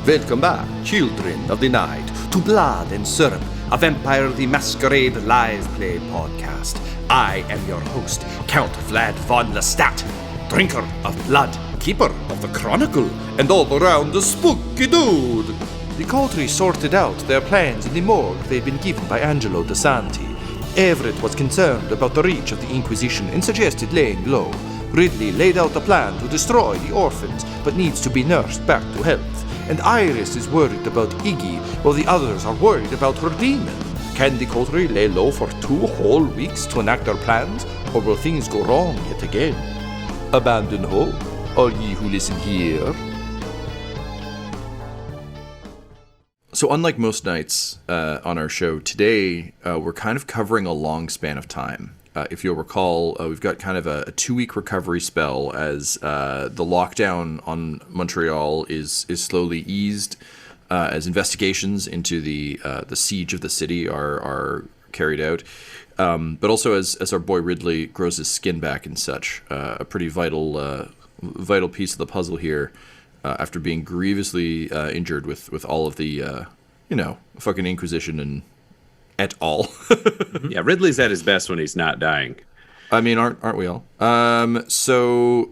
Welcome back, children of the night, to Blood and Syrup, a Vampire the Masquerade live play podcast. I am your host, Count Vlad von Lestat, drinker of blood, keeper of the chronicle, and all-around a spooky dude. The Coterie sorted out their plans in the morgue they'd been given by Angelo Di Santi. Everett was concerned about the reach of the Inquisition and suggested laying low. Ridley laid out a plan to destroy the orphans, but needs to be nursed back to health. And Iris is worried about Iggy, while the others are worried about her demon. Can the Coterie lay low for 2 whole weeks to enact their plans, or will things go wrong yet again? Abandon hope, all ye who listen here. So unlike most nights on our show, today we're kind of covering a long span of time. If you'll recall, we've got kind of a 2-week recovery spell as the lockdown on Montreal is slowly eased, as investigations into the siege of the city are carried out, but also as our boy Ridley grows his skin back and such. A pretty vital piece of the puzzle here, after being grievously injured with all of the fucking Inquisition and et al. Yeah, Ridley's at his best when he's not dying. I mean, aren't we all? So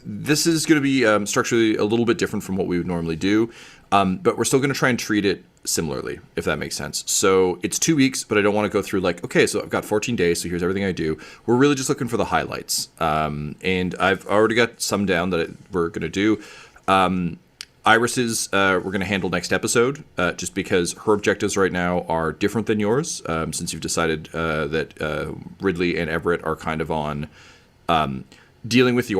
this is going to be structurally a little bit different from what we would normally do, but we're still going to try and treat it similarly, if that makes sense. So it's 2 weeks, but I don't want to go through like, okay, so I've got 14 days, so here's everything I do. We're really just looking for the highlights, and I've already got some down that we're going to do. Iris's we're going to handle next episode, just because her objectives right now are different than yours, since you've decided that Ridley and Everett are kind of on dealing with the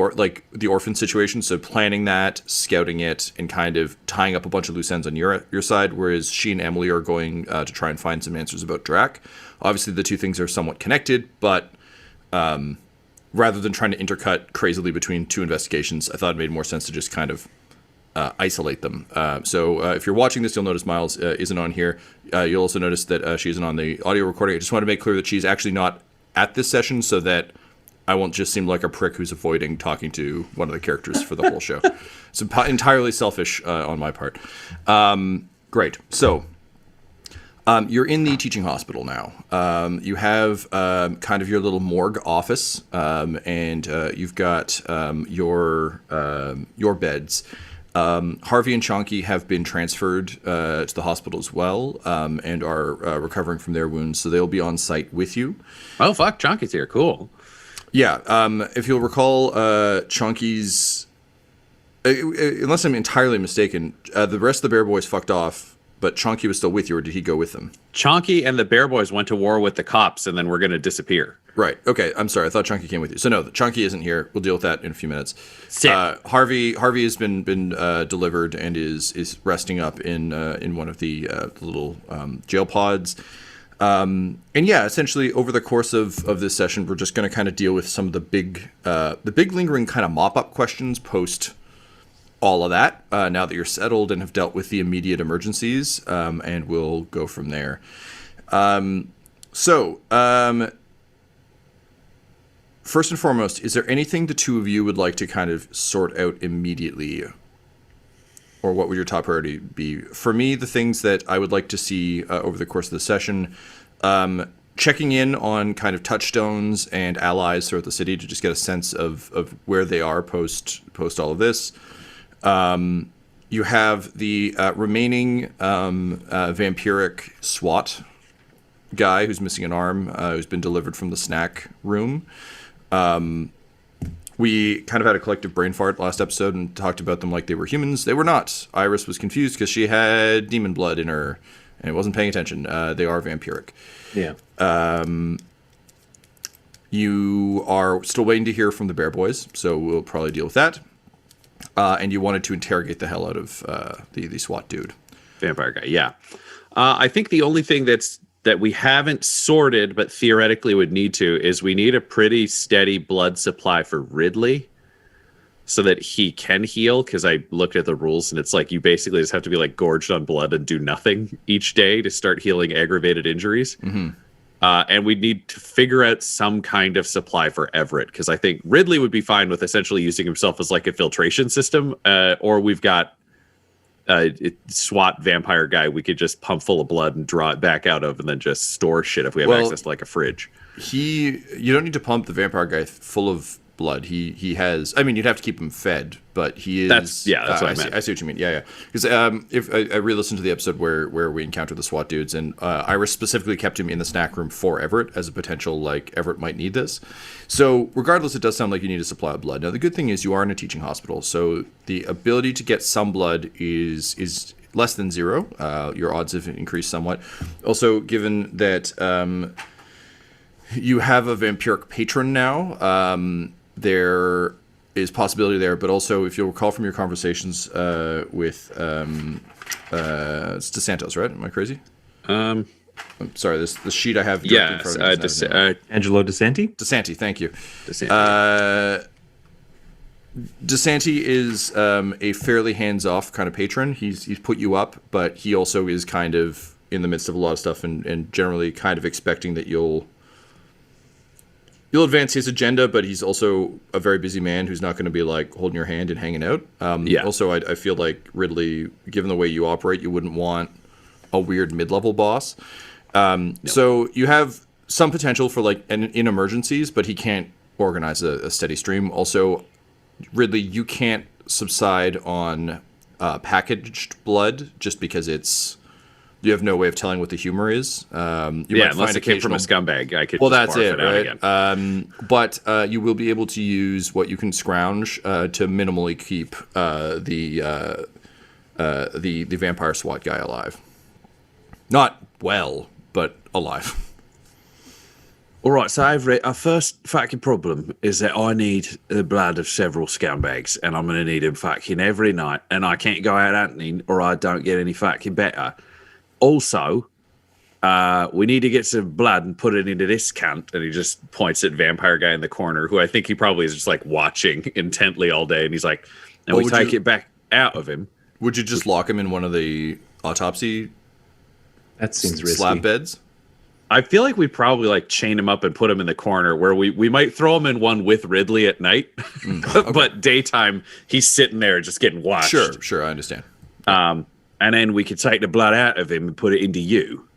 orphan situation, so planning that, scouting it, and kind of tying up a bunch of loose ends on your side, whereas she and Emily are going to try and find some answers about Drac. Obviously, the two things are somewhat connected, but rather than trying to intercut crazily between 2 investigations, I thought it made more sense to just kind of isolate them. So if you're watching this, you'll notice Miles isn't on here. You'll also notice that she isn't on the audio recording. I just want to make clear that she's actually not at this session, so that I won't just seem like a prick who's avoiding talking to one of the characters for the whole show. It's entirely selfish on my part. Great. So you're in the teaching hospital now. You have kind of your little morgue office, and you've got your beds. Harvey and Chonky have been transferred to the hospital as well, and are recovering from their wounds, so they'll be on site with you. Oh, fuck, Chonky's here. Cool. Yeah, if you'll recall, Chonky's... unless I'm entirely mistaken, the rest of the Bear Boys fucked off, but Chonky was still with you, or did he go with them? Chonky and the Bear Boys went to war with the cops, and then we're going to disappear. Right. Okay. I'm sorry. I thought Chunky came with you. So no, Chunky isn't here. We'll deal with that in a few minutes. Harvey has been delivered and is resting up in one of the little jail pods. And yeah, essentially over the course of this session, we're just going to kind of deal with some of the big lingering kind of mop up questions post all of that. Now that you're settled and have dealt with the immediate emergencies, and we'll go from there. First and foremost, is there anything the two of you would like to kind of sort out immediately? Or what would your top priority be? For me, the things that I would like to see over the course of the session, checking in on kind of touchstones and allies throughout the city to just get a sense of where they are post all of this. You have the remaining vampiric SWAT guy who's missing an arm, who's been delivered from the snack room. We kind of had a collective brain fart last episode and talked about them like they were humans. They were not. Iris was confused because she had demon blood in her and wasn't paying attention. They are vampiric. Yeah. You are still waiting to hear from the Bear Boys, so we'll probably deal with that. And you wanted to interrogate the hell out of the SWAT dude. Vampire guy, yeah. I think the only thing that we haven't sorted, but theoretically would need to, is we need a pretty steady blood supply for Ridley so that he can heal. Because I looked at the rules and it's like you basically just have to be like gorged on blood and do nothing each day to start healing aggravated injuries. Mm-hmm. And we need to figure out some kind of supply for Everett, because I think Ridley would be fine with essentially using himself as like a filtration system, or we've got SWAT vampire guy we could just pump full of blood and draw it back out of, and then just store shit if we have access to like a fridge. You don't need to pump the vampire guy full of blood. He has. I mean, you'd have to keep him fed, but he is. That's what I meant. I see what you mean. Yeah. Because if I re-listened to the episode where we encountered the SWAT dudes, and Iris specifically kept him in the snack room for Everett as a potential, like, Everett might need this. So regardless, it does sound like you need a supply of blood. Now the good thing is you are in a teaching hospital, so the ability to get some blood is less than 0. Your odds have increased somewhat. Also, given that you have a vampiric patron now, there is possibility there, but also if you'll recall from your conversations with it's DeSantos, right? Am I crazy? I'm sorry, the sheet I have. Yes, Angelo Di Santi. DeSanti, thank you. DeSanti. DeSanti is a fairly hands-off kind of patron. He's put you up, but he also is kind of in the midst of a lot of stuff and generally kind of expecting that you'll advance his agenda, but he's also a very busy man who's not going to be like holding your hand and hanging out. Also, I feel like Ridley, given the way you operate, you wouldn't want a weird mid-level boss. No. So you have some potential for like in emergencies, but he can't organize a steady stream. Also, Ridley, you can't subside on packaged blood just because you have no way of telling what the humor is. Unless it came from a scumbag, I could. Well, just that's barf it, right? Again. But you will be able to use what you can scrounge to minimally keep the vampire SWAT guy alive. Not well, but alive. All right, so Everett, our first fucking problem is that I need the blood of several scumbags, and I'm going to need them fucking every night, and I can't go out hunting or I don't get any fucking better. Also, we need to get some blood and put it into this cunt. And he just points at vampire guy in the corner, who I think he probably is just like watching intently all day. And he's like, and we take it back out of him. Would you just lock him in one of the autopsy That seems risky. slab beds? I feel like we probably like chain him up and put him in the corner where we might throw him in one with Ridley at night. Okay. But daytime, he's sitting there just getting watched. Sure, I understand. And then we could take the blood out of him and put it into you.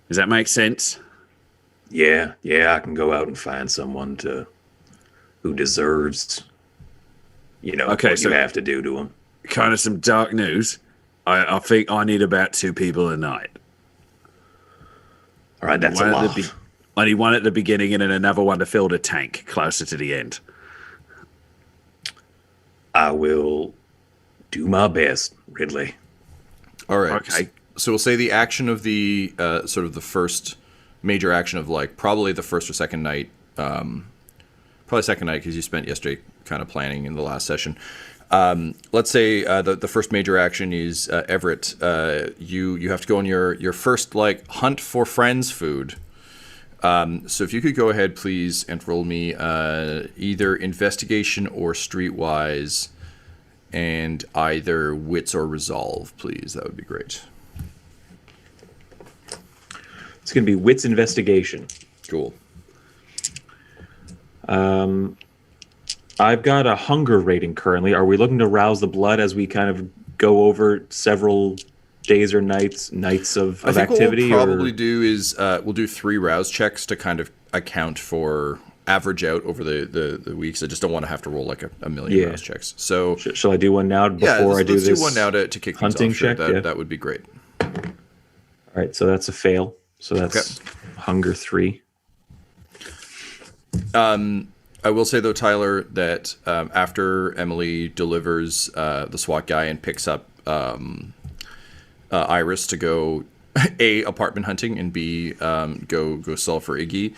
Does that make sense? Yeah, I can go out and find someone who deserves, what you have to do to him. Kind of some dark news. I think I need about 2 people a night. All right, that's a lot. I need one at the beginning and then another one to fill the tank closer to the end. I will do my best, Ridley. All right. Okay. So we'll say the action of the sort of the first major action of like probably the first or second night, probably second night because you spent yesterday kind of planning in the last session. Let's say the first major action is Everett. You have to go on your first like hunt for friends food. So if you could go ahead, please, and roll me either investigation or streetwise, and either wits or resolve, please. That would be great. It's going to be wits investigation. Cool. I've got a hunger rating currently. Are we looking to rouse the blood as we kind of go over several days or nights of activity? What we'll probably do is we'll do 3 rouse checks to kind of account for average out over the weeks. I just don't want to have to roll like a million rouse checks. So shall I do one now before I do let's this? Do one now to kick hunting things off. check. That would be great. All right, so that's a fail. So that's hunger 3. I will say though, Tyler, that after Emily delivers the SWAT guy and picks up Iris to go A, apartment hunting, and B, go sell for Iggy,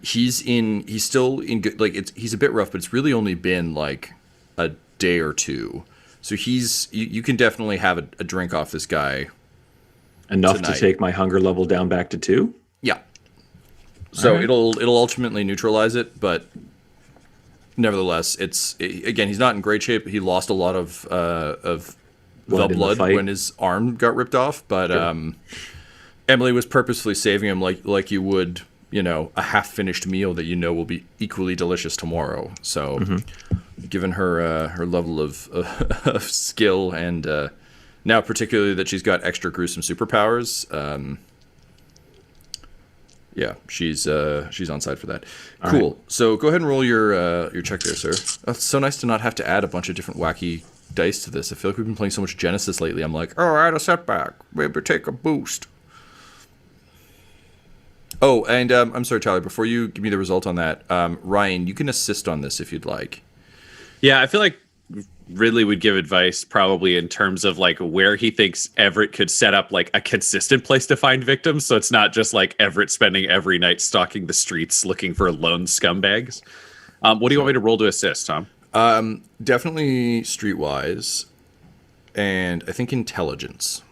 he's still in good, like he's a bit rough, but it's really only been like a day or 2. So you can definitely have a drink off this guy. Enough tonight. to take my hunger level down back to 2? Yeah. So right. it'll ultimately neutralize it, but nevertheless, again, he's not in great shape. He lost a lot of blood when his arm got ripped off, but sure. Emily was purposefully saving him like you would, a half-finished meal that will be equally delicious tomorrow. So given her level of skill and Now, particularly that she's got extra gruesome superpowers. Yeah, she's on side for that. All Cool. right. So go ahead and roll your check there, sir. Oh, it's so nice to not have to add a bunch of different wacky dice to this. I feel like we've been playing so much Genesis lately. I'm like, oh, add a setback. Maybe take a boost. Oh, and I'm sorry, Tyler, before you give me the result on that, Ryan, you can assist on this if you'd like. Yeah, I feel like Ridley would give advice probably in terms of like where he thinks Everett could set up like a consistent place to find victims. So it's not just like Everett spending every night stalking the streets looking for lone scumbags. What do you want me to roll to assist, Tom? Definitely streetwise, and I think intelligence.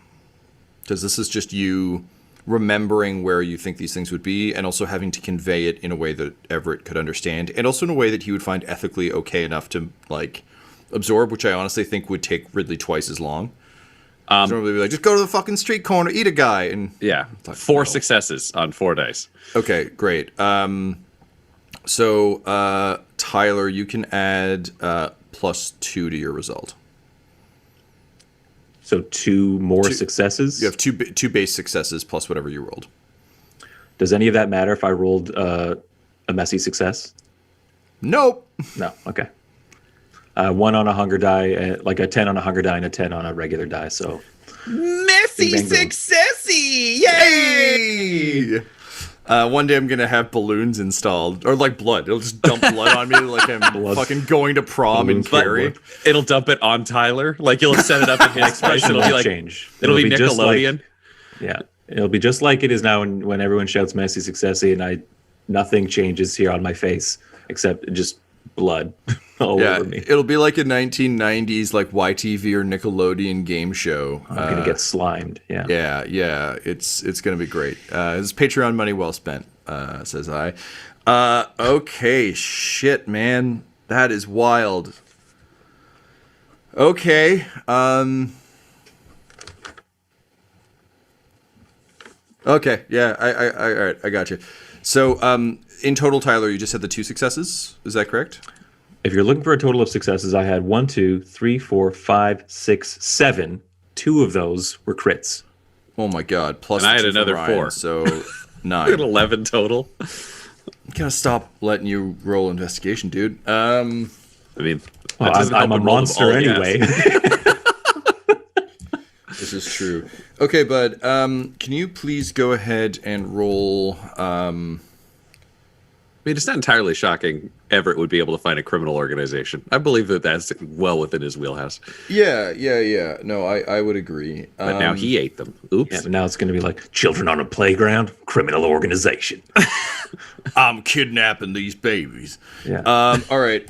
Because this is just you remembering where you think these things would be, and also having to convey it in a way that Everett could understand, and also in a way that he would find ethically okay enough to like absorb, which I honestly think would take Ridley twice as long. Normally be like, just go to the fucking street corner, eat a guy, and Yeah, like, 4 no. successes on 4 dice. Okay, great. So Tyler, you can add +2 to your result. So 2 more successes. You have two base successes plus whatever you rolled. Does any of that matter if I rolled a messy success? Nope. No. Okay. 1 on a hunger die, like a 10 on a hunger die, and a 10 on a regular die. So Messy Bing, bang, boom. successy! Hey! One day I'm gonna have balloons installed, or like blood. It'll just dump blood on me, like I'm fucking going to prom in Balloons, Cary. It'll dump it on Tyler. Like you'll set it up in his place. It'll be like change. It'll be just like- Nickelodeon. Yeah, it'll be just like it is now when everyone shouts "messy successy" and nothing changes here on my face except just blood all Yeah, over me. it'll be like a 1990s like YTV or Nickelodeon game show. I'm gonna get slimed. Yeah. Yeah, it's gonna be great. It's Patreon money well spent, says I. Okay, shit, man, that is wild. Okay, okay, yeah, I all right, I got you. So, in total, Tyler, you just had the 2 successes. Is that correct? If you're looking for a total of successes, I had 1, 2, 3, 4, 5, 6, 7. 2 of those were crits. Oh my god! Plus, And I the had 2 from another Ryan, 4. so I had 9. 11 total. Gotta stop letting you roll investigation, dude. I mean, Well, that doesn't I'm help a him roll the monster ball, anyway. yes. This is true. Okay, bud. Can you please go ahead and roll? I mean, it's not entirely shocking Everett would be able to find a criminal organization. I believe that that's well within his wheelhouse. Yeah. No, I would agree. But now he ate them. Oops. Yeah, but now it's going to be like children on a playground, criminal organization. I'm kidnapping these babies. Yeah. All right.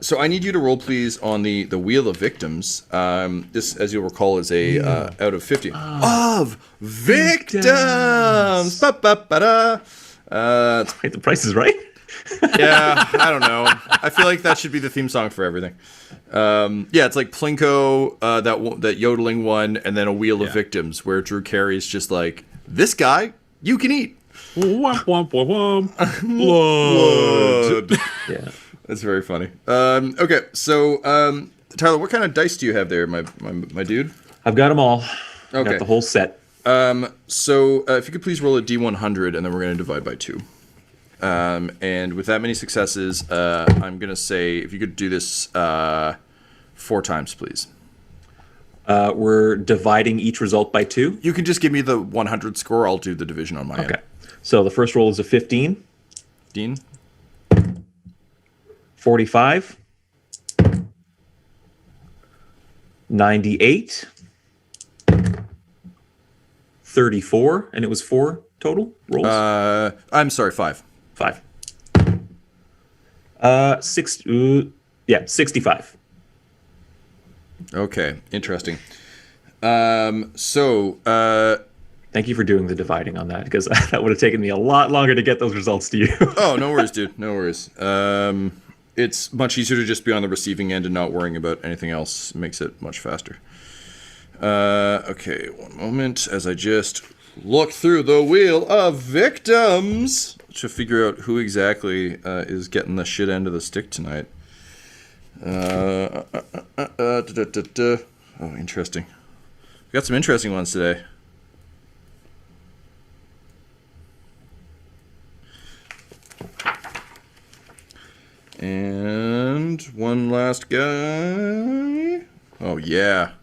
So I need you to roll, please, on the wheel of victims. This, as you'll recall, is a out of 50 of victims. Ba-ba-ba-da. Wait, the price is right. Yeah, I don't know. I feel like that should be the theme song for everything. Yeah, it's like Plinko, that yodeling one, and then a wheel of victims, where Drew Carey's just like, this guy, you can eat. Womp, womp, womp, womp. Blood. Yeah. That's very funny. Okay, so Tyler, what kind of dice do you have there, my dude? I've got them all. Okay. Got the whole set. So if you could please roll a D100, and then we're going to divide by 2. And with that many successes, I'm going to say if you could do this 4 times, please. We're dividing each result by 2. You can just give me the 100 score. I'll do the division on my end. Okay. So the first roll is a 15, Dean? 45, 98, 34, and it was 4 total rolls? I'm sorry, 5. 5. 65. Okay, interesting. So, Thank you for doing the dividing on that, because that would have taken me a lot longer to get those results to you. oh, no worries, dude. No worries. It's much easier to just be on the receiving end and not worrying about anything else. It makes it much faster. Okay, one moment as I just look through the wheel of victims to figure out who exactly is getting the shit end of the stick tonight. Oh, interesting. got some interesting ones today. And one last guy. Oh, yeah.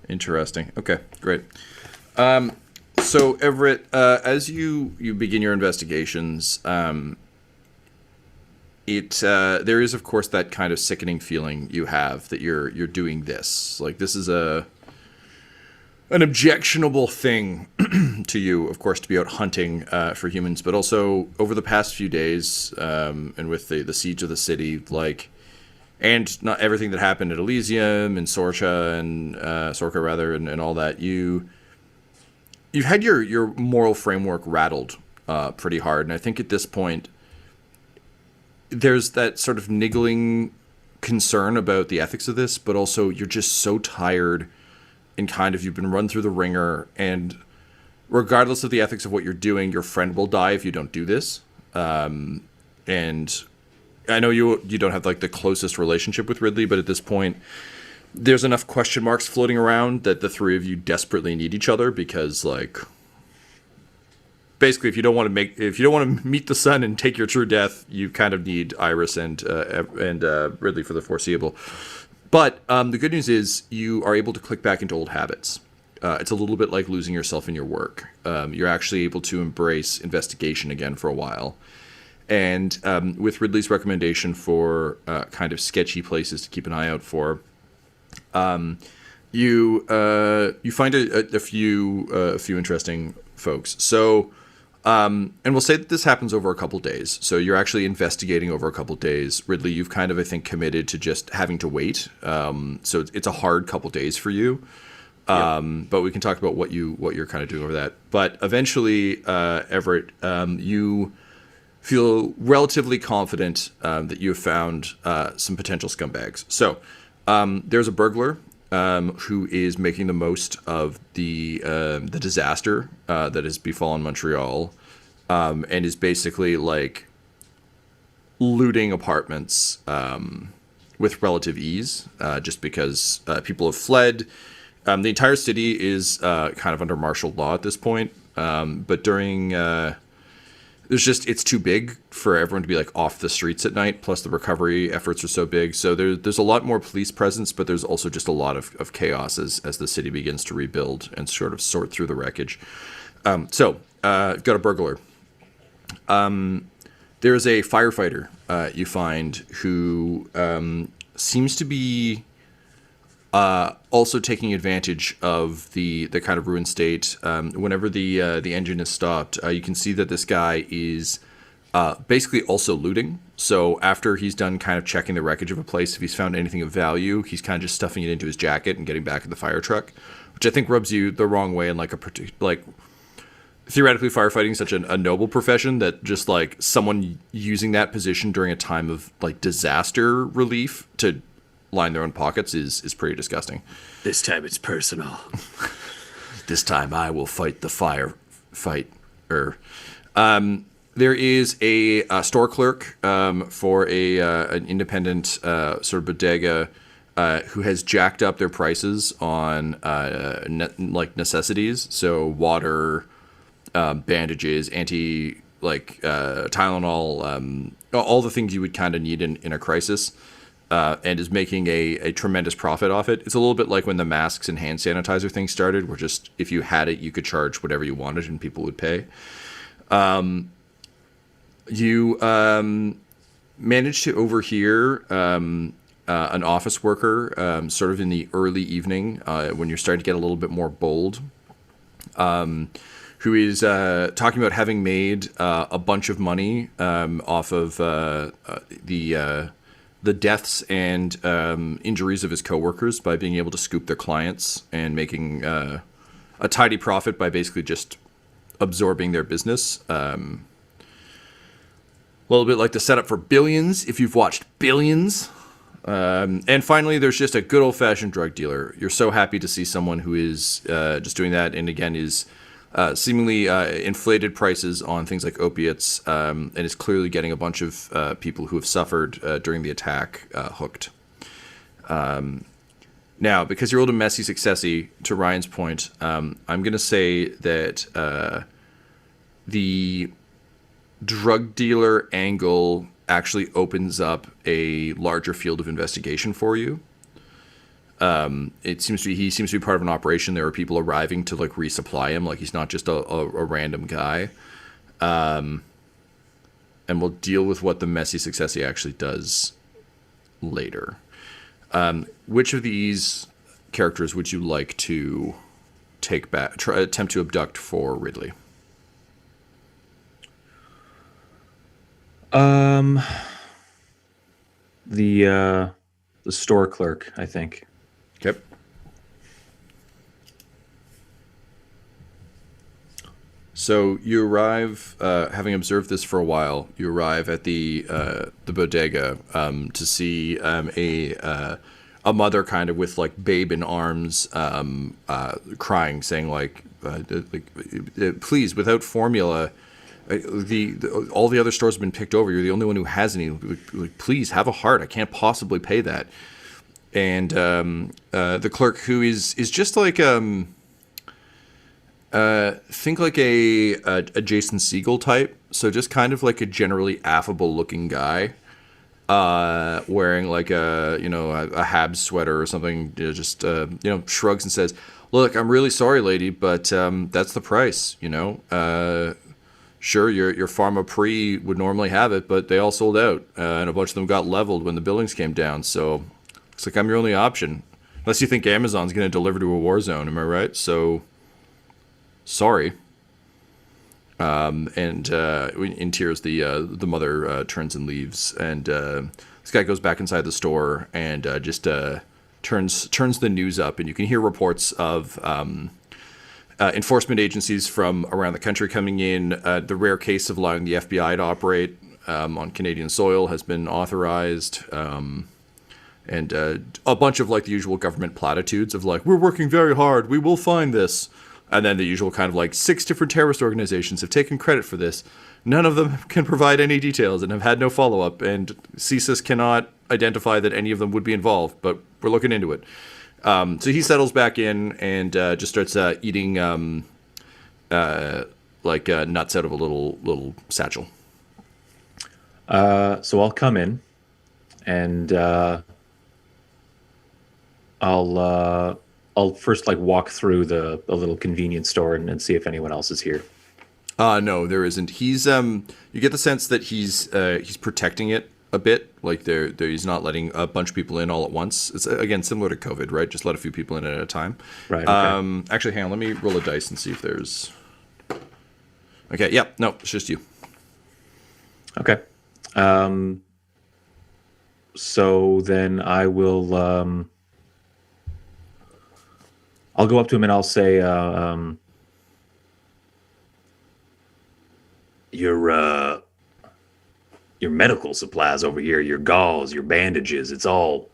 Interesting. Okay, great. So, Everett, as you begin your investigations, there is, of course, that kind of sickening feeling you have that you're doing this. Like, this is an objectionable thing to you, of course, to be out hunting for humans, but also over the past few days, and with the siege of the city, like, and not everything that happened at Elysium and Sorcha and all that, you've had your moral framework rattled pretty hard, and I think at this point there's that sort of niggling concern about the ethics of this, but also you're just so tired and kind of you've been run through the ringer, and regardless of the ethics of what you're doing, your friend will die if you don't do this. And I know you don't have like the closest relationship with Ridley, but at this point there's enough question marks floating around that the three of you desperately need each other, because like basically if you don't want to meet the sun and take your true death, you kind of need Iris and Ridley for the foreseeable. But the good news is you are able to click back into old habits. It's a little bit like losing yourself in your work. You're actually able to embrace investigation again for a while. And with Ridley's recommendation for kind of sketchy places to keep an eye out for, you find a few interesting folks. So, and we'll say that this happens over a couple days. So you're actually investigating over a couple days. Ridley, you've kind of, I think, committed to just having to wait. So it's a hard couple days for you. But we can talk about what you're kind of doing over that. But eventually, Everett, you feel relatively confident that you have found some potential scumbags. So there's a burglar who is making the most of the disaster that has befallen Montreal, and is basically like looting apartments with relative ease, just because people have fled. The entire city is kind of under martial law at this point, but during it's too big for everyone to be like off the streets at night. Plus the recovery efforts are so big. So there's a lot more police presence, but there's also just a lot of chaos as the city begins to rebuild and sort of sort through the wreckage. So got a burglar. There's a firefighter you find who seems to be also taking advantage of the kind of ruined state. Whenever the engine is stopped, you can see that this guy is basically also looting. So after he's done kind of checking the wreckage of a place, if he's found anything of value, he's kind of just stuffing it into his jacket and getting back in the fire truck, which I think rubs you the wrong way in like theoretically firefighting is such a noble profession that just like someone using that position during a time of like disaster relief to line their own pockets is pretty disgusting. This time it's personal. This time I will fight the firefighter. There is a store clerk for an independent sort of bodega who has jacked up their prices on necessities. So water, bandages, Tylenol, all the things you would kind of need in a crisis. And is making a tremendous profit off it. It's a little bit like when the masks and hand sanitizer thing started, where just if you had it, you could charge whatever you wanted and people would pay. You managed to overhear an office worker sort of in the early evening when you're starting to get a little bit more bold, who is talking about having made a bunch of money off of the deaths and injuries of his coworkers by being able to scoop their clients and making a tidy profit by basically just absorbing their business. A little bit like the setup for Billions, if you've watched Billions. And finally, there's just a good old-fashioned drug dealer. You're so happy to see someone who is just doing that, and again is seemingly inflated prices on things like opiates, and is clearly getting a bunch of people who have suffered during the attack hooked. Now, because you rolled a messy successy, to Ryan's point, I'm going to say that the drug dealer angle actually opens up a larger field of investigation for you. He seems to be part of an operation. There are people arriving to like resupply him. Like he's not just a random guy. And we'll deal with what the messy successy actually does later. Which of these characters would you like to take back? Attempt to abduct for Ridley? The store clerk, I think. Okay. So you arrive, having observed this for a while. You arrive at the bodega to see a mother kind of with like babe in arms, crying, saying like, "Please, without formula, all the other stores have been picked over. You're the only one who has any. Like, please have a heart. I can't possibly pay that." And the clerk, who is just like think like a Jason Segel type, so just kind of like a generally affable looking guy, wearing like a Habs sweater or something, just shrugs and says, "Look, I'm really sorry, lady, but that's the price. Sure, your Pharma Pre would normally have it, but they all sold out, and a bunch of them got leveled when the buildings came down. So looks like I'm your only option, unless you think Amazon's going to deliver to a war zone. Am I right? So." Sorry. And in tears, the mother turns and leaves, and this guy goes back inside the store and just turns the news up, and you can hear reports of enforcement agencies from around the country coming in. The rare case of allowing the FBI to operate on Canadian soil has been authorized. And a bunch of like the usual government platitudes of like, "We're working very hard. We will find this." And then the usual kind of like 6 different terrorist organizations have taken credit for this. None of them can provide any details and have had no follow-up. And CSIS cannot identify that any of them would be involved, but we're looking into it. So he settles back in and just starts eating nuts out of a little satchel. So I'll come in and I'll first like walk through the little convenience store and see if anyone else is here. No, there isn't. He's you get the sense that he's protecting it a bit. Like he's not letting a bunch of people in all at once. It's again similar to COVID, right? Just let a few people in at a time. Right. Okay. Actually, hang on. Let me roll a dice and see if there's. Okay. Yeah. No, it's just you. Okay. So then I will. I'll go up to him and I'll say, your medical supplies over here, your gauze, your bandages, it's all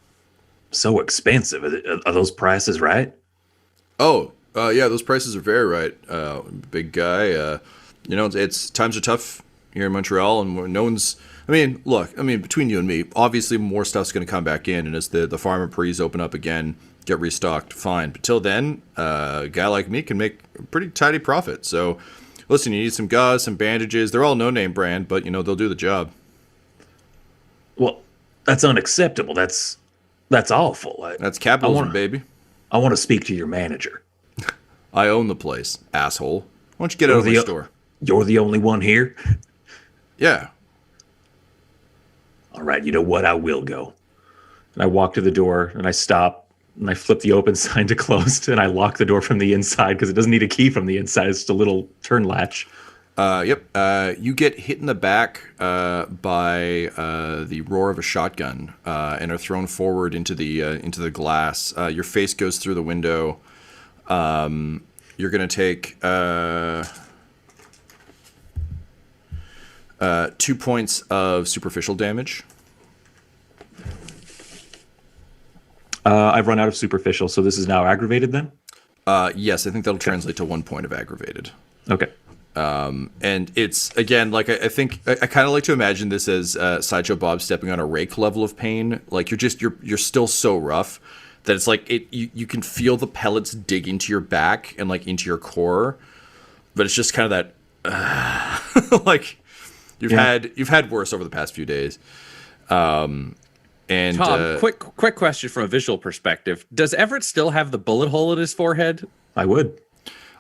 so expensive. Are those prices right?" Oh, yeah, those prices are very right, big guy. It's times are tough here in Montreal, and no one's. Look, between you and me, obviously more stuff's going to come back in, and as the Pharma Pre's open up again, get restocked, fine. But till then, a guy like me can make a pretty tidy profit. So, listen, you need some gauze, some bandages. They're all no-name brand, but, they'll do the job. Well, that's unacceptable. That's awful. That's capitalism, baby. I want to speak to your manager. I own the place, asshole. Why don't you get out of the store? You're the only one here? Yeah. All right, you know what? I will go. And I walk to the door and I stop. And I flip the open sign to closed, and I lock the door from the inside because it doesn't need a key from the inside. It's just a little turn latch. Yep. You get hit in the back by the roar of a shotgun and are thrown forward into the glass. Your face goes through the window. You're going to take 2 points of superficial damage. I've run out of superficial, so this is now aggravated then? Yes, I think that'll translate to 1 point of aggravated. Okay. And it's, again, like, I think, I kind of like to imagine this as Sideshow Bob stepping on a rake level of pain. Like, you're still so rough that it's like you can feel the pellets dig into your back and like into your core, but it's just kind of that like you've had worse over the past few days. And Tom, quick question from a visual perspective: does Everett still have the bullet hole in his forehead? I would.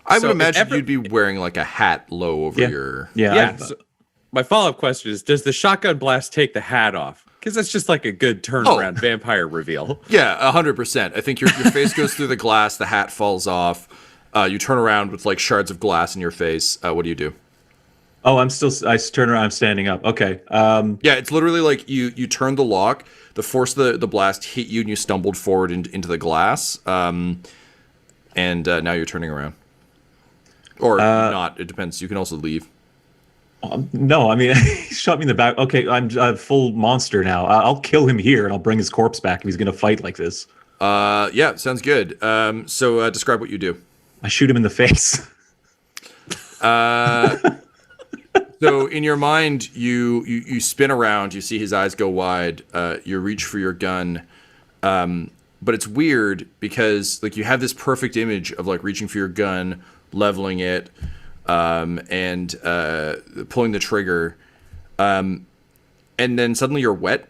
I would imagine you'd be wearing like a hat low over your... Yeah. So my follow-up question is, does the shotgun blast take the hat off? Because that's just like a good turnaround vampire reveal. Yeah, 100%. I think your face goes through the glass, the hat falls off. You turn around with like shards of glass in your face. What do you do? Oh, I turn around, I'm standing up. Okay. Yeah, it's literally like you turn the lock, the force of the blast hit you, and you stumbled forward into the glass. And now you're turning around. Or not. It depends. You can also leave. No, I mean, he shot me in the back. Okay, I'm a full monster now. I'll kill him here, and I'll bring his corpse back if he's going to fight like this. Yeah, sounds good. So describe what you do. I shoot him in the face. So in your mind, you spin around. You see his eyes go wide. You reach for your gun. But it's weird because like you have this perfect image of like reaching for your gun, leveling it, and pulling the trigger, and then suddenly you're wet,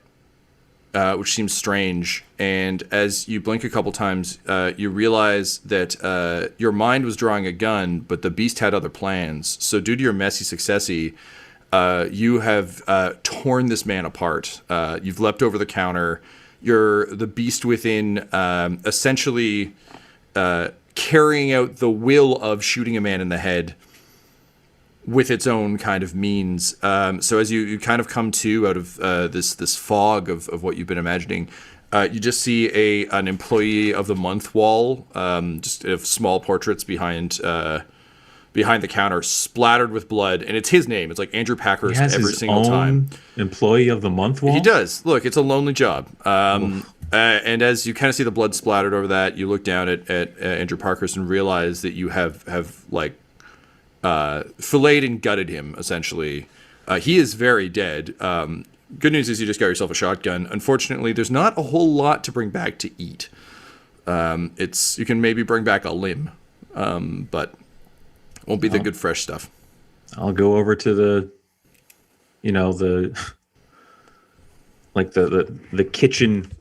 which seems strange. And as you blink a couple times, you realize that your mind was drawing a gun, but the beast had other plans. So due to your messy successy, you have torn this man apart. You've leapt over the counter. You're the beast within, essentially carrying out the will of shooting a man in the head with its own kind of means. So as you kind of come to out of this fog of what you've been imagining, you just see an employee of the month wall, just of small portraits behind the counter, splattered with blood, and it's his name. It's like Andrew Packhurst every single time. Employee of the month wall? He does. Look, it's a lonely job. And as you kind of see the blood splattered over that, you look down at Andrew Parkhurst and realize that you have like filleted and gutted him, essentially. He is very dead. Good news is you just got yourself a shotgun. Unfortunately, there's not a whole lot to bring back to eat. You can maybe bring back a limb, but won't be the good fresh stuff. I'll go over to the kitchen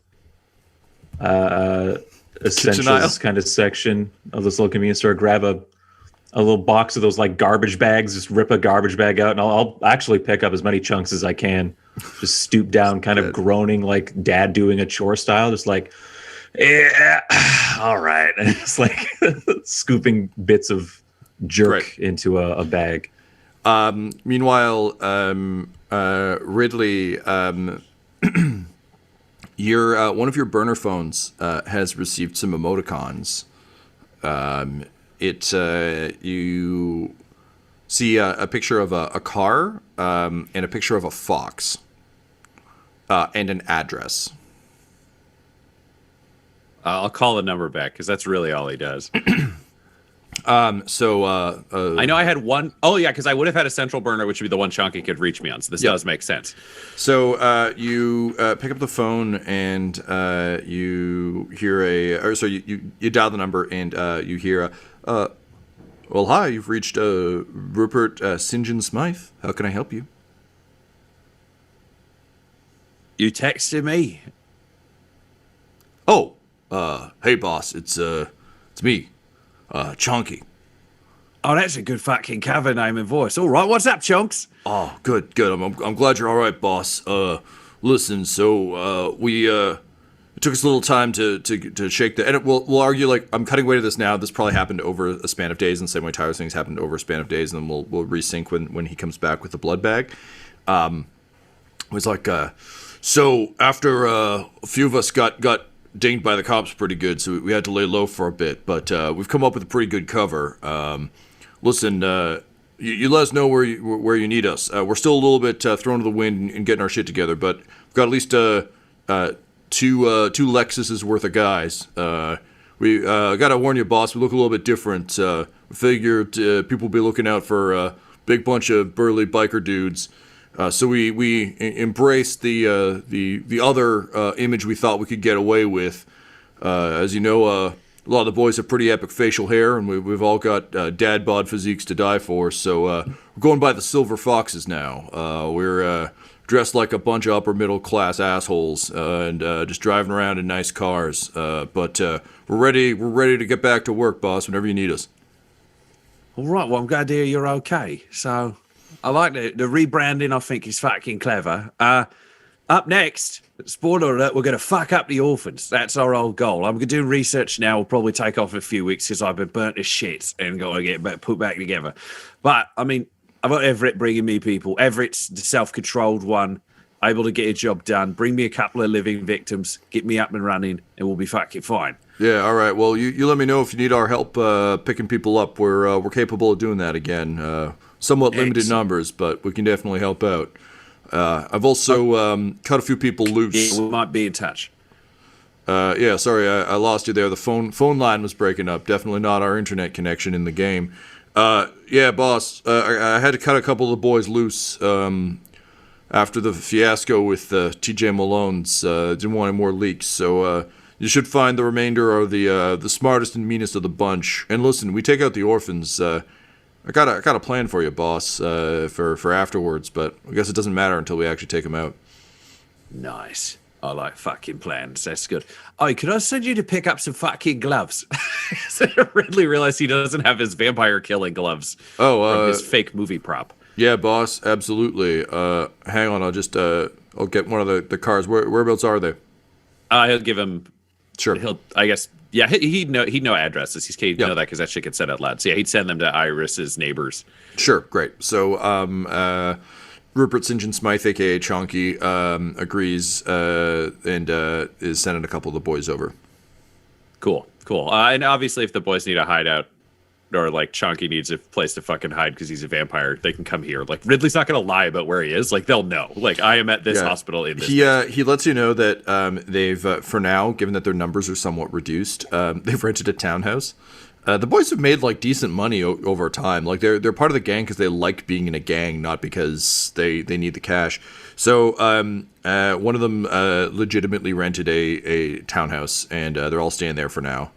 essentials kind of section of this little convenience store, grab a little box of those like garbage bags, just rip a garbage bag out, and I'll actually pick up as many chunks as I can. Just stoop down, kind of groaning like dad doing a chore style, just like, yeah, all right. And just like scooping bits of jerk into a bag. Meanwhile, Ridley, your one of your burner phones has received some emoticons. You see a picture of a car and a picture of a fox and an address. I'll call the number back because that's really all he does. I know I had one. Oh yeah, because I would have had a central burner, which would be the one chunk he could reach me on. So this does make sense. So you pick up the phone and you hear you dial the number and you hear well, hi, you've reached Rupert St. John Smythe. How can I help you? You texted me. Oh, hey boss, it's me. Chunky. Oh, that's a good fucking cover name and voice. All right, what's up, Chunks? Oh, good. I'm glad you're all right, boss. Listen, so it took us a little time to shake the. And we'll argue like I'm cutting away to this now. This probably happened over a span of days, and the same way Tyler's things happened over a span of days, and then we'll resync when he comes back with the blood bag. It was like so after a few of us got dinged by the cops pretty good, so we had to lay low for a bit, but we've come up with a pretty good cover. Listen, you let us know where you need us. We're still a little bit thrown to the wind and getting our shit together, but we've got at least two Lexuses worth of guys. We gotta warn you, boss, we look a little bit different. We figured people will be looking out for a big bunch of burly biker dudes. So we embraced the other image we thought we could get away with. As you know, a lot of the boys have pretty epic facial hair, and we've all got dad bod physiques to die for. So we're going by the Silver Foxes now. We're dressed like a bunch of upper middle class assholes and just driving around in nice cars. But we're ready. We're ready to get back to work, boss. Whenever you need us. All right, well, I'm glad to hear you're okay. So, I like the rebranding. I think is fucking clever. Up next, spoiler alert, we're going to fuck up the orphans. That's our old goal. I'm going to do research now. We'll probably take off a few weeks because I've been burnt as shit and got to get put back together. But, I mean, I've got Everett bringing me people. Everett's the self-controlled one, able to get a job done. Bring me a couple of living victims, get me up and running, and we'll be fucking fine. Yeah, all right. Well, you let me know if you need our help picking people up. We're capable of doing that again. Somewhat limited numbers, but we can definitely help out. I've also cut a few people loose. Yeah, we might be in touch. Yeah, sorry, I lost you there. The phone line was breaking up. Definitely not our internet connection in the game. Yeah, boss, I had to cut a couple of the boys loose after the fiasco with TJ Malone's. Didn't want any more leaks, so you should find the remainder are the smartest and meanest of the bunch. And listen, we take out the orphans. I got a plan for you, boss, for afterwards. But I guess it doesn't matter until we actually take them out. Nice. I like fucking plans. That's good. Oh, could I send you to pick up some fucking gloves? Ridley realized he doesn't have his vampire killing gloves. From his fake movie prop. Yeah, boss, absolutely. Hang on, I'll get one of the cars. Whereabouts are they? He'll give him. Sure. I guess. Yeah, he'd know addresses. He'd know that because that shit gets said out loud. So yeah, he'd send them to Iris's neighbors. Sure, great. So Rupert St. John Smythe, a.k.a. Chonky, agrees and is sending a couple of the boys over. Cool. And obviously, if the boys need a hideout, or like Chonky needs a place to fucking hide because he's a vampire, they can come here. Like Ridley's not going to lie about where he is. Like they'll know. Like I am at this hospital in this. He lets you know that they've for now, given that their numbers are somewhat reduced, they've rented a townhouse. The boys have made like decent money over time. Like they're part of the gang because they like being in a gang, not because they need the cash. So one of them legitimately rented a townhouse, and they're all staying there for now,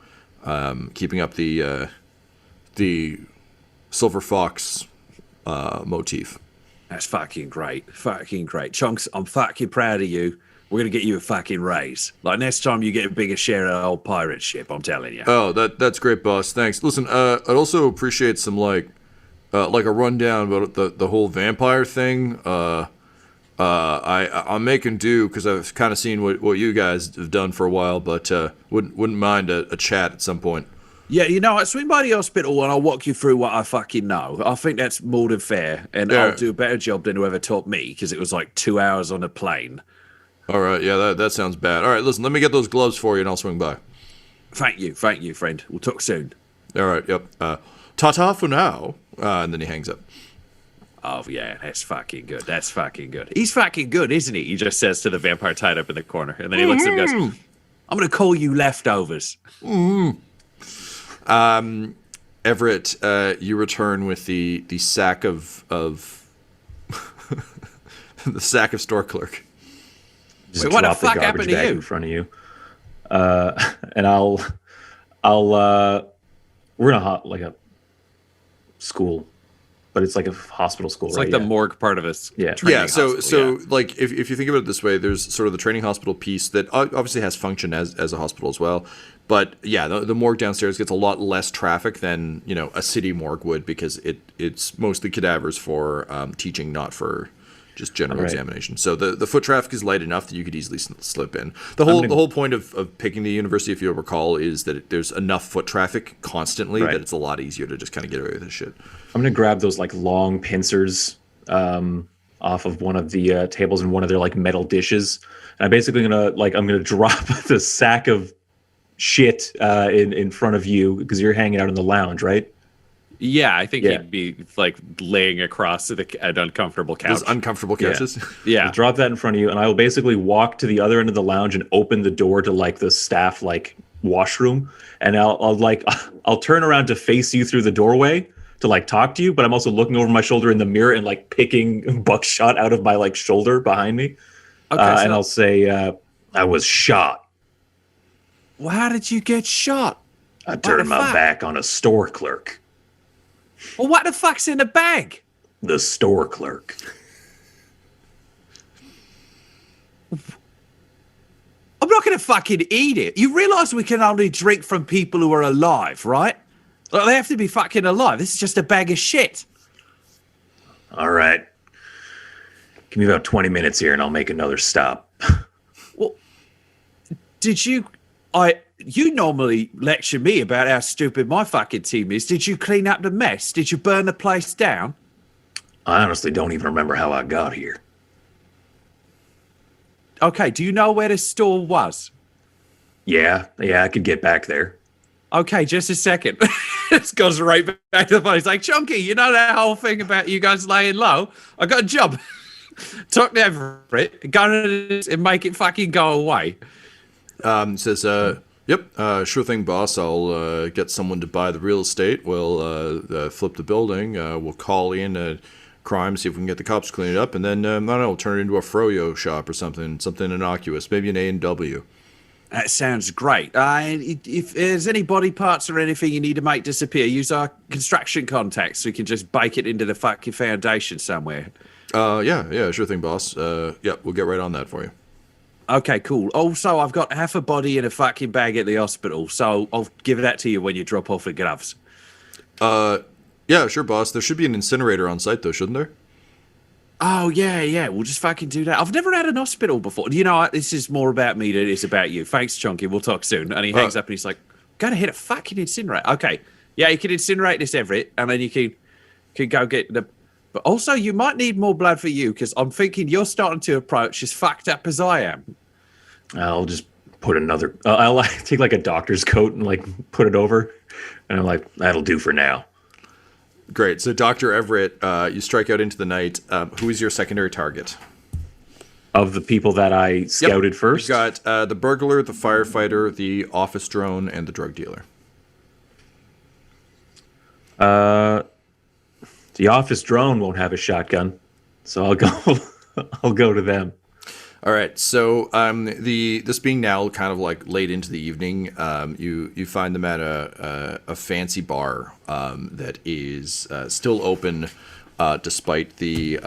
keeping up the Silver Fox motif. That's fucking great. Chunks, I'm fucking proud of you. We're going to get you a fucking raise. Like, next time you get a bigger share of the old pirate ship, I'm telling you. Oh, that's great, boss. Thanks. Listen, I'd also appreciate some, like a rundown about the whole vampire thing. I'm making do, because I've kind of seen what you guys have done for a while, but wouldn't mind a chat at some point. Yeah, you know, I swing by the hospital and I'll walk you through what I fucking know. I think that's more than fair, and I'll do a better job than whoever taught me, because it was like 2 hours on a plane. All right, yeah, that sounds bad. All right, listen, let me get those gloves for you and I'll swing by. Thank you, friend. We'll talk soon. All right, yep. Ta-ta for now. And then he hangs up. Oh, yeah, that's fucking good. He's fucking good, isn't he? He just says to the vampire tied up in the corner. And then he looks at him and goes, I'm going to call you leftovers. Everett, you return with the sack of the sack of store clerk. Just what the drop fuck garbage happened to bag you? in front of you. And we're in a school, but it's like a hospital school. It's right? like the morgue part of us. Yeah. Yeah, so like if you think about it this way, there's sort of the training hospital piece that obviously has function as a hospital as well. But yeah, the morgue downstairs gets a lot less traffic than, you know, a city morgue would, because it's mostly cadavers for teaching, not for just general examination. So the foot traffic is light enough that you could easily slip in. The whole point of picking the university, if you recall, is that there's enough foot traffic constantly that it's a lot easier to just kind of get away with this shit. I'm gonna grab those like long pincers off of one of the tables in one of their like metal dishes, and I'm basically gonna drop the sack of shit in front of you, because you're hanging out in the lounge, right? Yeah, I think he'd be like laying across an uncomfortable couch. Those uncomfortable couches. Yeah. I'll drop that in front of you, and I will basically walk to the other end of the lounge and open the door to like the staff like washroom, and I'll turn around to face you through the doorway to like talk to you, but I'm also looking over my shoulder in the mirror and like picking buckshot out of my like shoulder behind me. And I'll say, I was shot. Well, how did you get shot? I turned my back on a store clerk. Well, what the fuck's in the bag? The store clerk. I'm not going to fucking eat it. You realize we can only drink from people who are alive, right? Like, they have to be fucking alive. This is just a bag of shit. All right. Give me about 20 minutes here and I'll make another stop. Well, did you... You normally lecture me about how stupid my fucking team is. Did you clean up the mess? Did you burn the place down? I honestly don't even remember how I got here. Okay, do you know where the store was? Yeah, I could get back there. Okay, just a second. This goes right back to the phone. He's like, Chunky, you know that whole thing about you guys laying low? I got a job. Talk to Everett, go to this and make it fucking go away. Says, yep, sure thing, boss. I'll get someone to buy the real estate. We'll flip the building. We'll call in a crime, see if we can get the cops cleaned up, and then, I don't know, turn it into a froyo shop or something innocuous, maybe an A&W. That sounds great. If there's any body parts or anything you need to make disappear, use our construction contacts so we can just bake it into the fucking foundation somewhere. Yeah, sure thing, boss. Yeah, we'll get right on that for you. Okay, cool. Also, I've got half a body in a fucking bag at the hospital, so I'll give that to you when you drop off the gloves. Yeah, sure, boss. There should be an incinerator on site, though, shouldn't there? Oh, yeah. We'll just fucking do that. I've never had an hospital before. You know, this is more about me than it is about you. Thanks, Chunky. We'll talk soon. And he hangs up and he's like, gotta hit a fucking incinerator. Okay. Yeah, you can incinerate this, Everett, and then you can go get the... But also, you might need more blood for you, because I'm thinking you're starting to approach as fucked up as I am. I'll just put another... I'll take like a doctor's coat and like put it over. And I'm like, that'll do for now. Great. So, Dr. Everett, you strike out into the night. Who is your secondary target? Of the people that I scouted first? You've got the burglar, the firefighter, the office drone, and the drug dealer. The office drone won't have a shotgun, so I'll go to them. All right. So, this being now kind of like late into the evening, you find them at a fancy bar that is still open despite the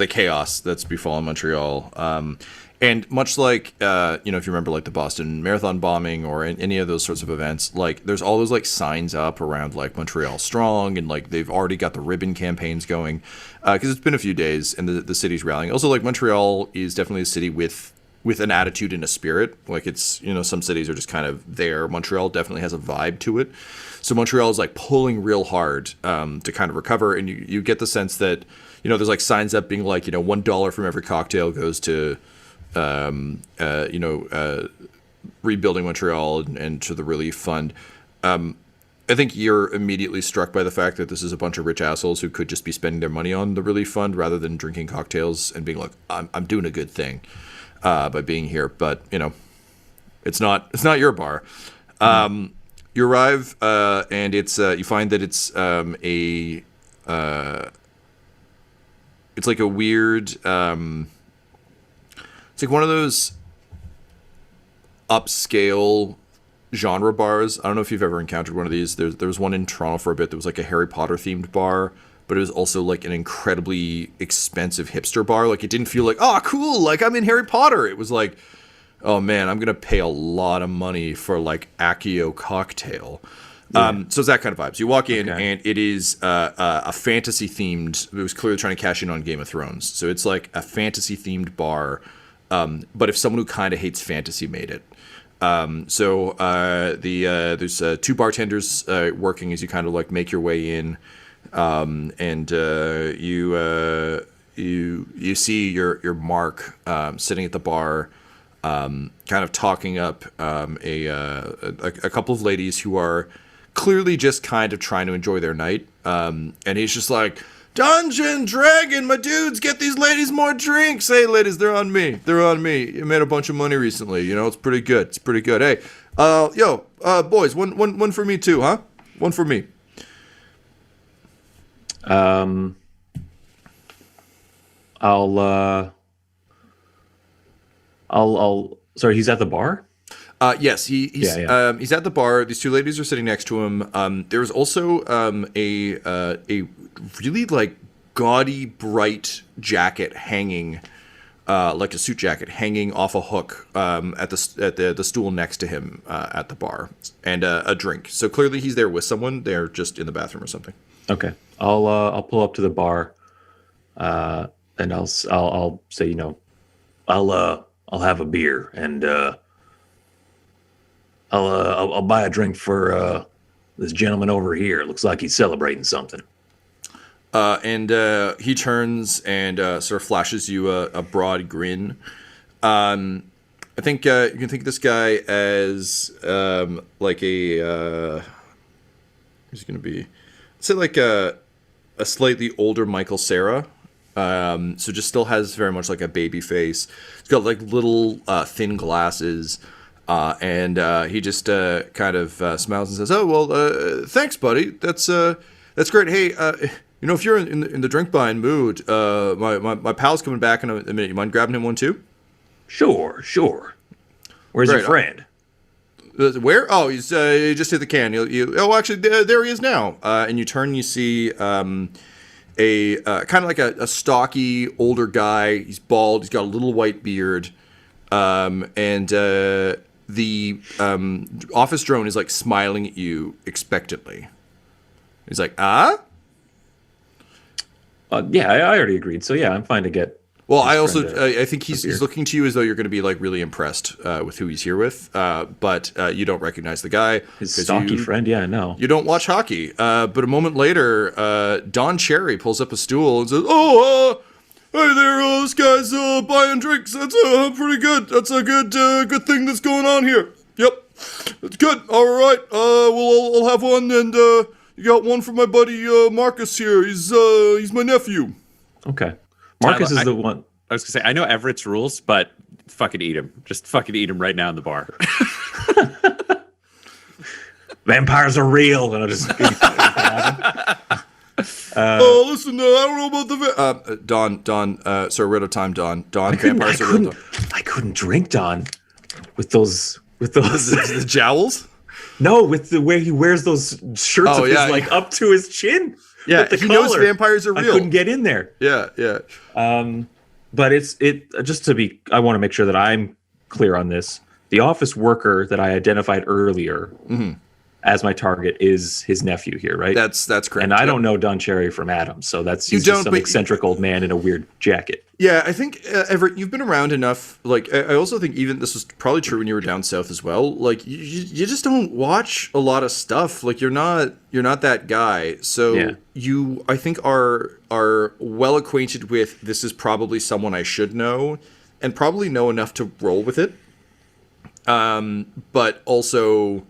chaos that's befallen Montreal. And much like if you remember like the Boston Marathon bombing or any of those sorts of events, like there's all those like signs up around like Montreal strong, and like they've already got the ribbon campaigns going because it's been a few days and the city's rallying. Also, like Montreal is definitely a city with an attitude and a spirit. Like it's, some cities are just kind of there. Montreal definitely has a vibe to it. So Montreal is like pulling real hard to kind of recover, and you get the sense that there's like signs up being like $1 from every cocktail goes to rebuilding Montreal and to the relief fund. I think you're immediately struck by the fact that this is a bunch of rich assholes who could just be spending their money on the relief fund rather than drinking cocktails and being like, I'm doing a good thing by being here. But it's not your bar. You arrive and it's you find that it's it's like a weird. It's like one of those upscale genre bars. I don't know if you've ever encountered one of these. There was one in Toronto for a bit that was like a Harry Potter themed bar, but it was also like an incredibly expensive hipster bar. Like it didn't feel like, oh, cool, like I'm in Harry Potter. It was like, oh man, I'm going to pay a lot of money for like Accio cocktail. Yeah. So it's that kind of vibes. You walk in and it is a fantasy themed, it was clearly trying to cash in on Game of Thrones. So it's like a fantasy themed bar. But if someone who kind of hates fantasy made it. There's two bartenders working as you kind of like make your way in, and you see your Mark sitting at the bar, kind of talking up a couple of ladies who are clearly just kind of trying to enjoy their night, and he's just like, Dungeon Dragon, my dudes, get these ladies more drinks. Hey, ladies, they're on me. You made a bunch of money recently. It's pretty good. Hey, boys, one for me too, huh? One for me. I'll. Sorry, he's at the bar? Yes, he's at the bar. These two ladies are sitting next to him. There's also a really like gaudy, bright jacket hanging, like a suit jacket hanging off a hook at the stool next to him at the bar, and a drink. So clearly he's there with someone. They're just in the bathroom or something. Okay, I'll pull up to the bar, and I'll say, I'll have a beer, and I'll buy a drink for this gentleman over here. Looks like he's celebrating something. And he turns and sort of flashes you a broad grin. I think you can think of this guy as like a who's going to be, say like a slightly older Michael Cera. So just still has very much like a baby face. He's got like little thin glasses. And he just kind of smiles and says, "Oh well, thanks, buddy. That's great. Hey, if you're in the drink buying mood, my pal's coming back in a minute. You mind grabbing him one too?" Sure. Where's your friend? Where? Oh, he just hit the can. Actually, there he is now. And you turn, and you see a kind of like a stocky older guy. He's bald. He's got a little white beard. And the office drone is like smiling at you expectantly. He's like, yeah, I already agreed. So yeah, I'm fine to get. Well, I think he's looking to you as though you're going to be like really impressed with who he's here with, but you don't recognize the guy. His stocky friend, yeah, no. You don't watch hockey, but a moment later, Don Cherry pulls up a stool and says, "Oh, hey there, this guy's buying drinks. That's pretty good. That's a good thing that's going on here. Yep, it's good. All right. Well, I'll have one, and you got one for my buddy Marcus here. He's my nephew." Okay. Marcus is the one. I was gonna say I know Everett's rules, but fucking eat him. Just fucking eat him right now in the bar. Vampires are real, and I'll just. Listen, I don't know about Don. Sir, we're out of time, Don. Vampires are real. I couldn't drink Don with those the jowls. No, with the way he wears those shirts like up to his chin. Yeah, with the he collar. knows vampires are real. I couldn't get in there. Yeah. But I want to make sure that I'm clear on this. The office worker that I identified earlier as my target is his nephew here, right? That's correct. And I don't know Don Cherry from Adam, so he's just some eccentric old man in a weird jacket. Yeah, I think Everett, you've been around enough. Like, I also think even this was probably true when you were down south as well. Like, you just don't watch a lot of stuff. Like, you're not that guy. So you, I think, are well acquainted with this is probably someone I should know, and probably know enough to roll with it. But also,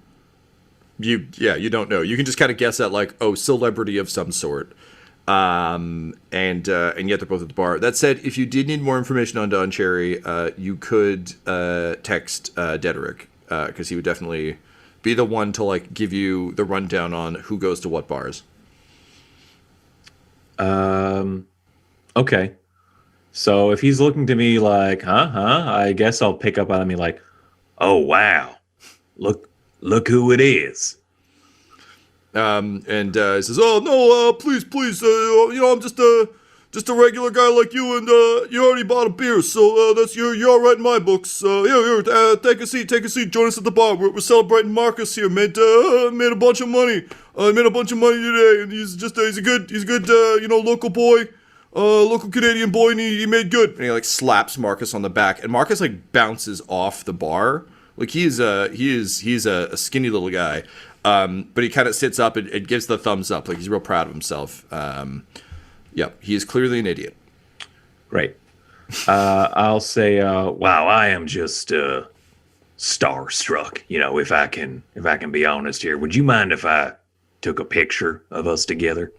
you don't know. You can just kind of guess at like, celebrity of some sort. And yet they're both at the bar. That said, if you did need more information on Don Cherry, you could text Dedrick, because he would definitely be the one to like give you the rundown on who goes to what bars. Okay. So if he's looking to me like, I guess I'll pick up on me like, oh wow, look who it is. And he says, "Oh no, please, I'm just a regular guy like you, and you already bought a beer, so you're all right in my books. Here, take a seat, join us at the bar. We're celebrating Marcus here. Made a bunch of money. Made a bunch of money today, and he's a good local boy, local Canadian boy, and he made good." And he like slaps Marcus on the back, and Marcus like bounces off the bar. Like he's a skinny little guy. But he kind of sits up and gives the thumbs up. Like he's real proud of himself. He is clearly an idiot. Great. I'll say, wow, I am just starstruck. If I can be honest here. Would you mind if I took a picture of us together?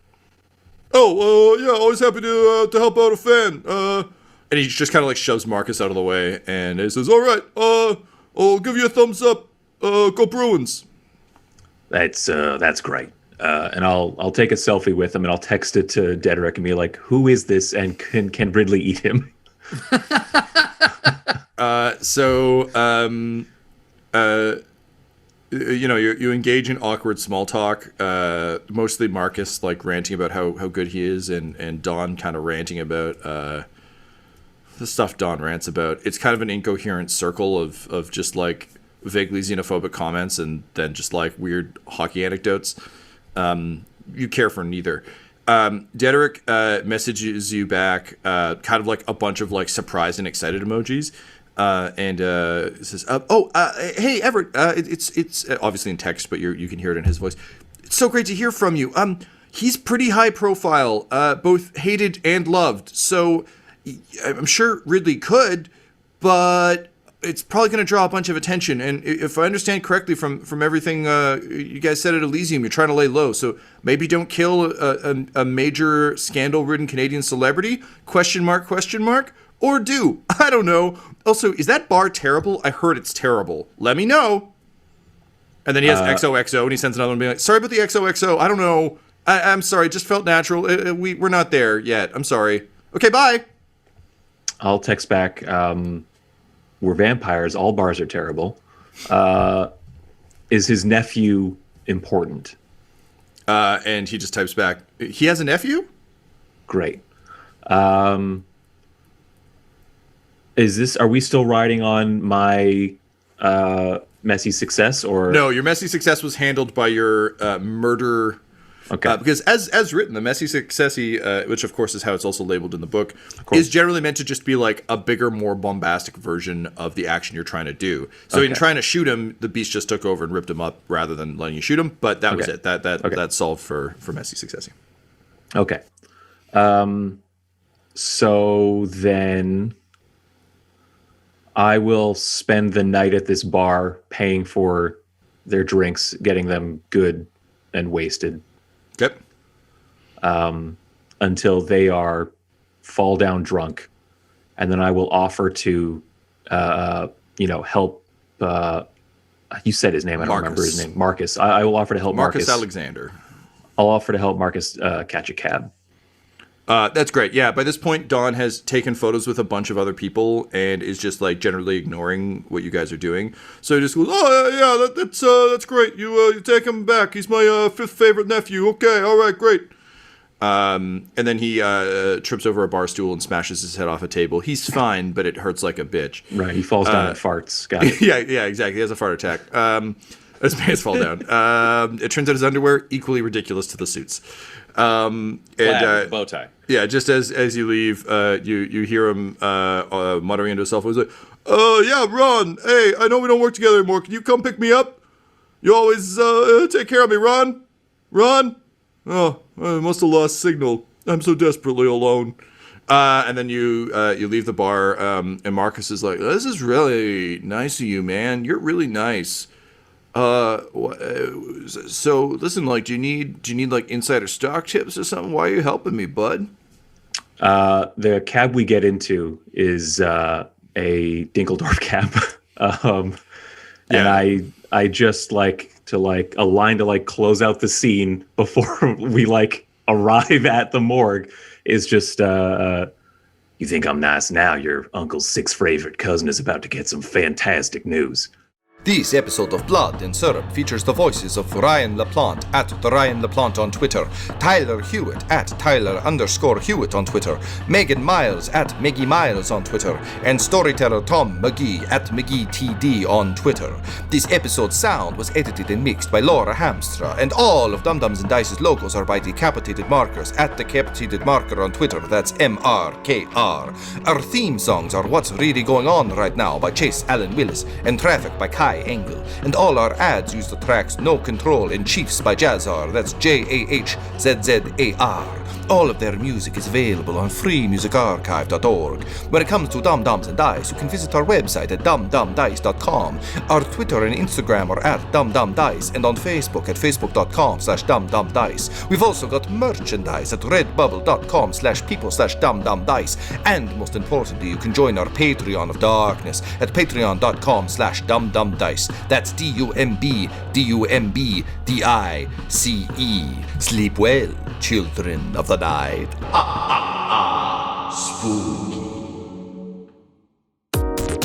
Always happy to help out a fan. And he just kind of like shoves Marcus out of the way, and he says, "All right, I'll give you a thumbs up. Go Bruins." That's great. And I'll take a selfie with him, and I'll text it to Dedrick and be like, "Who is this? And can Ridley eat him?" you engage in awkward small talk. Mostly Marcus like ranting about how good he is, and Don kind of ranting about the stuff Don rants about. It's kind of an incoherent circle of just like vaguely xenophobic comments and then just like weird hockey anecdotes. You care for neither. Dederick messages you back kind of like a bunch of like surprised and excited emojis. And says, hey, Everett, it's obviously in text, but you can hear it in his voice. It's so great to hear from you. He's pretty high profile, both hated and loved. So I'm sure Ridley could, but it's probably going to draw a bunch of attention. And if I understand correctly from everything you guys said at Elysium, you're trying to lay low. So maybe don't kill a major scandal-ridden Canadian celebrity? Question mark? Or do. I don't know. Also, is that bar terrible? I heard it's terrible. Let me know. And then he has XOXO, and he sends another one being like, sorry about the XOXO. I don't know. I'm sorry. It just felt natural. We're not there yet. I'm sorry. Okay, bye. I'll text back, we're vampires. All bars are terrible. Is his nephew important? And he just types back, he has a nephew? Great. Are we still riding on my messy success, or no? Your messy success was handled by your murder. Okay. Because as written, the messy successy, which of course is how it's also labeled in the book, is generally meant to just be like a bigger, more bombastic version of the action you're trying to do. So in trying to shoot him, the beast just took over and ripped him up rather than letting you shoot him. But that was it. That solved for messy successy. Okay. So then I will spend the night at this bar paying for their drinks, getting them good and wasted. Okay. Until they are fall down drunk. And then I will offer to, help. You said his name. I don't remember his name. Marcus. I will offer to help Marcus. Alexander. I'll offer to help Marcus catch a cab. That's great. Yeah, by this point, Dawn has taken photos with a bunch of other people and is just like generally ignoring what you guys are doing. So he just goes, "Oh yeah, that's great. You take him back. He's my fifth favorite nephew. Okay, all right, great." And then he trips over a bar stool and smashes his head off a table. He's fine, but it hurts like a bitch. Right. He falls down and farts. Got it. Yeah, exactly. He has a fart attack. His pants fall down. It turns out his underwear equally ridiculous to the suits. And bow tie. Yeah, just as you leave, you hear him muttering into himself. He's like, yeah, Ron. Hey, I know we don't work together anymore. Can you come pick me up? You always take care of me, Ron. Ron? Oh, I must have lost signal. I'm so desperately alone. And then you leave the bar, and Marcus is like, this is really nice of you, man. You're really nice. So listen, like, do you need like insider stock tips or something? Why are you helping me, bud? The cab we get into is a Dinkeldorf cab. And I just like to like a line to like close out the scene before we like arrive at the morgue is just you think I'm nice now? Your uncle's sixth favorite cousin is about to get some fantastic news. This episode of Blood and Syrup features the voices of Ryan LaPlante at the Ryan LaPlante on Twitter, Tyler Hewitt at Tyler_Hewitt on Twitter, Megan Miles at Meggie Miles on Twitter, and Storyteller Tom McGee at McGeeTD on Twitter. This episode's sound was edited and mixed by Laura Hamstra, and all of Dum Dums and Dice's logos are by Decapitated Markers at Decapitated Marker on Twitter. That's MRKR. Our theme songs are What's Really Going On Right Now by Chase Allen Willis and Traffic by Kai Engel, and all our ads use the tracks No Control and Chiefs by Jazzar, that's JAHZZAR. All of their music is available on freemusicarchive.org. When it comes to Dum Dums and Dice, you can visit our website at dumdumdice.com. Our Twitter and Instagram are at dumdumdice, and on Facebook at facebook.com/dumdumdice. We've also got merchandise at redbubble.com/people/dumdumdice, and most importantly, you can join our Patreon of Darkness at patreon.com/dumdumdice. That's DUMBDICE. Sleep well, children of the night. Spooky.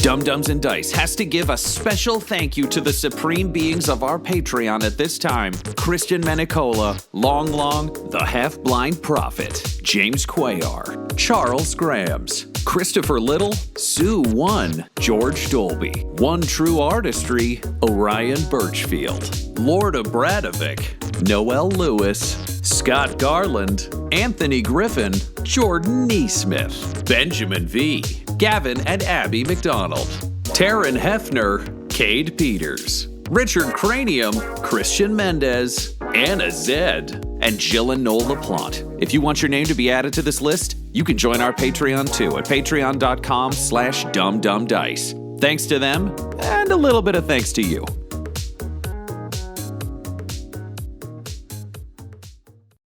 Dum-Dums and Dice has to give a special thank you to the supreme beings of our Patreon at this time. Christian Menicola, Long, The Half-Blind Prophet, James Cuellar, Charles Grams, Christopher Little, Sue One, George Dolby, One True Artistry, Orion Birchfield, Lord of Bradovic, Noel Lewis, Scott Garland, Anthony Griffin, Jordan Neesmith, Benjamin V, Gavin and Abby McDonald, Taryn Hefner, Cade Peters, Richard Cranium, Christian Mendez, Anna Zed, and Jill and Noel LaPlante. If you want your name to be added to this list, you can join our Patreon too at patreon.com/dumdumdice. Thanks to them, and a little bit of thanks to you.